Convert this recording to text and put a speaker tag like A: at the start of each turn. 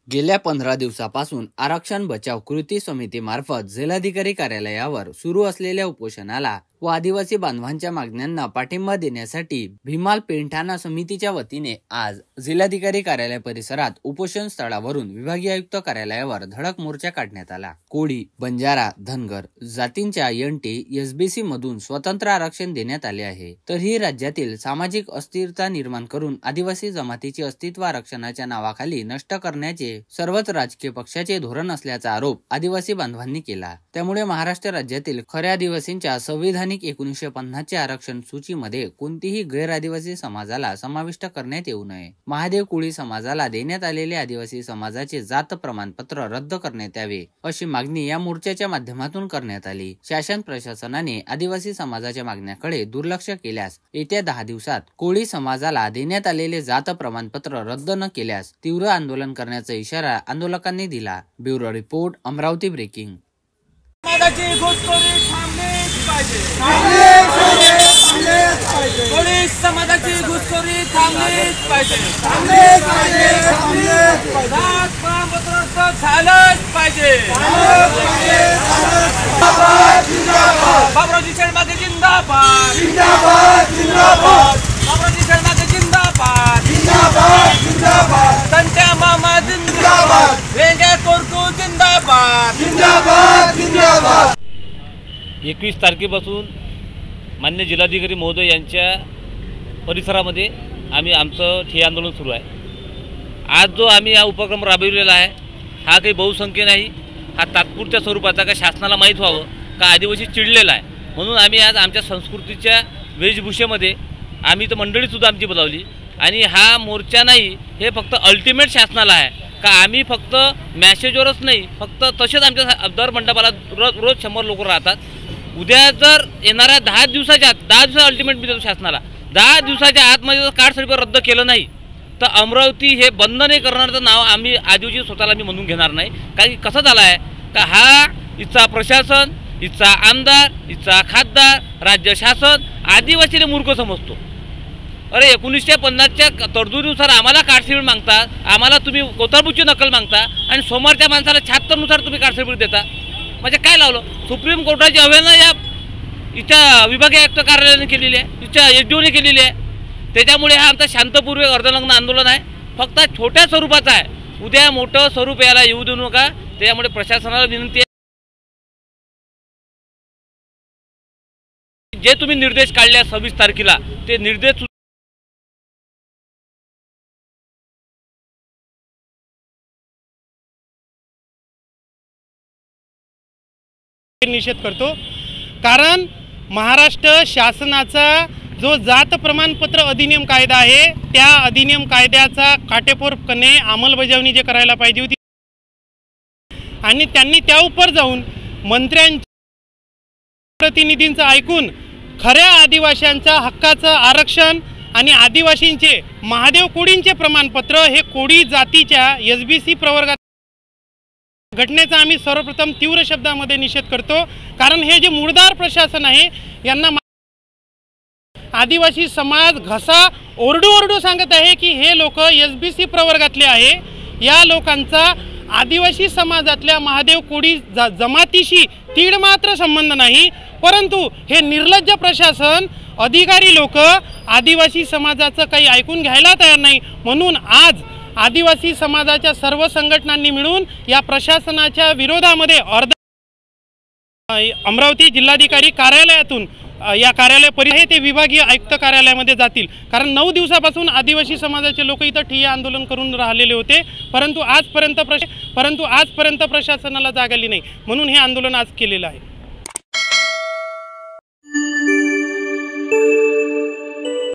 A: गेल्या 15 दिवसापासून आरक्षण बचाव कृती समितीमार्फत जिल्हाधिकारी कार्यालयावर सुरू असलेल्या उपोषणाला व आदिवासी बांधवांच्या मागण्यांना पाठिंबा देण्यासाठी भीमाल पेंढाणा समितीच्या वतीने आज जिल्हाधिकारी कार्यालय परिसरात उपोषण स्थळावरून विभागीय आयुक्त कार्यालयावर धडक मोर्चा काढण्यात आला। कोळी, बंजारा, धनगर जातींच्या NT-SBC मधून स्वतंत्र आरक्षण देण्यात आले आहे, तर ही राज्यातील सामाजिक अस्थिरता निर्माण करून आदिवासी जमातीचे अस्तित्व आरक्षणाच्या नावाखाली नष्ट करण्याचे सर्वच राजकीय पक्षाचे धोरण असल्याचा आरोप आदिवासी बांधवांनी केला। त्यामुळे महाराष्ट्र राज्यातील खऱ्या आदिवासींच्या संविधानिक 1950च्या आरक्षण सूचीमध्ये कोणतीही गैर आदिवासी समाजाला समाविष्ट करण्यात येऊ नये। महादेव कोळी समाजाला देण्यात आलेले आदिवासी समाजाचे जात प्रमाणपत्र रद्द करण्यात यावे, अशी मागणी या मोर्चाच्या माध्यमातून करण्यात आली। शासन प्रशासनाने आदिवासी समाजाच्या मागण्याकडे दुर्लक्ष केल्यास येत्या 10 दिवसात कोळी समाजाला देण्यात आलेले जात प्रमाणपत्र रद्द न केल्यास तीव्र आंदोलन करण्याचा इशारा आंदोलकांनी दिला। Bureau report, Amravati breaking.
B: समाजाची घुसखोरी थांबलीच पाहिजे। पोलीस समाजाची घुसखोरी थांबलीच पाहिजे। जात प्रमाणपत्र रद्द झालंच पाहिजे। बाबरावजी शर्माके जिंदाबाद, बाबरावजी शर्माके जिंदाबाद, संत्या मामा जिंदाबाद, वेंग्या कोरकू जिंदाबाद।
C: 21 तारखेपासून मान्य जिल्हाधिकारी महोदय यांच्या परिसरामध्ये आमचं ठिय्या आंदोलन सुरू आहे। आज जो आम्ही हा उपक्रम राबविलेला आहे हा काही बहुसंख्य नाही, हा तात्पुरत्या स्वरूपाचा, का शासनाला माहीत व्हावं का आदिवासी चिडलेला आहे म्हणून आम्ही आज आमच्या संस्कृतीच्या वेशभूषेमध्ये आम्ही तर मंडळीसुद्धा आमची बोलावली। आणि हा मोर्चा नाही, हे फक्त अल्टिमेट शासनाला आहे का आम्ही फक्त मॅसेजवरच नाही, फक्त तसेच आमच्या दर मंडपाला रोज 100 लोक राहतात। उद्या जर येणाऱ्या 10 दिवसाच्या आत, 10 दिवसात अल्टिमेट मी देतो शासनाला, 10 दिवसाच्या आतमध्ये जर कार्ड सर्टिफिकेट रद्द केलं नाही तर अमरावती हे बंद नाही करण्याचं नाव आम्ही आदिवासी स्वतःला म्हणून घेणार नाही। कारण की कसं झालं आहे का हा इथचा प्रशासन, इथचा आमदार, इथचा खासदार, राज्य शासन आदिवासीला मूर्ख समजतो। अरे 1950च्या तरतुदीनुसार आम्हाला कार्ड सर्टिफिकेट मागता, आम्हाला तुम्ही कोथळबुची नकल मागता आणि सोमवारच्या माणसाला 76 नुसार तुम्ही कार्ड सर्टिफिकेट देता, म्हणजे काय लावलं? सुप्रीम कोर्टाची अवहेलना या इथच्या विभागीय आयुक्त कार्यालयाने केलेली आहे, इथच्या SDOने केलेली आहे। त्याच्यामुळे हा आमचा शांतपूर्वक अर्धनग्न आंदोलन आहे, फक्त छोट्या स्वरूपाचा आहे। उद्या मोठं स्वरूप याला येऊ देऊ नका। त्यामुळे प्रशासनाला विनंती आहे, जे तुम्ही निर्देश काढले 26 तारखेला ते निर्देश
D: निषेध करतो। कारण महाराष्ट्र शासनाचा जो जात प्रमाणपत्र अधिनियम कायदा आहे त्या अधिनियम कायद्याचा काटेकोरपणे अंमलबजावणी जे करायला पाहिजे होती आणि त्यांनी त्या उपर जाऊन मंत्र्यांच्या प्रतिनिधींचं ऐकून खऱ्या आदिवासींच्या हक्काचं आरक्षण आणि आदिवासींचे महादेव कोळींचे प्रमाणपत्र हे कोळी जातीच्या SBC प्रवर्गात घटनेचा आम्ही सर्वप्रथम तीव्र शब्दामध्ये निषेध करतो। कारण हे जे मूळदार प्रशासन आहे यांना आदिवासी समाज घसा ओरडू सांगत आहे की हे लोक SBC प्रवर्गातले आहे। या लोकांचा आदिवासी समाजातल्या महादेव कोळी जमातीशी तीड मात्र संबंध नाही, परंतु हे निर्लज्ज प्रशासन, अधिकारी लोक आदिवासी समाजाचं काही ऐकून घ्यायला तयार नाही। म्हणून आज आदिवासी समाजाच्या सर्व संघटनांनी मिळून या प्रशासनाच्या विरोधामध्ये अमरावती जिल्हाधिकारी कार्यालयातून या कार्यालय परिसर ते विभागीय आयुक्त कार्यालयामध्ये जातील। कारण 9 दिवसापासून आदिवासी समाजाचे लोक इथं ठिय्या आंदोलन करून राहिलेले होते, परंतु आजपर्यंत प्रशासनाला जाग आली नाही, म्हणून हे आंदोलन आज केलेलं आहे।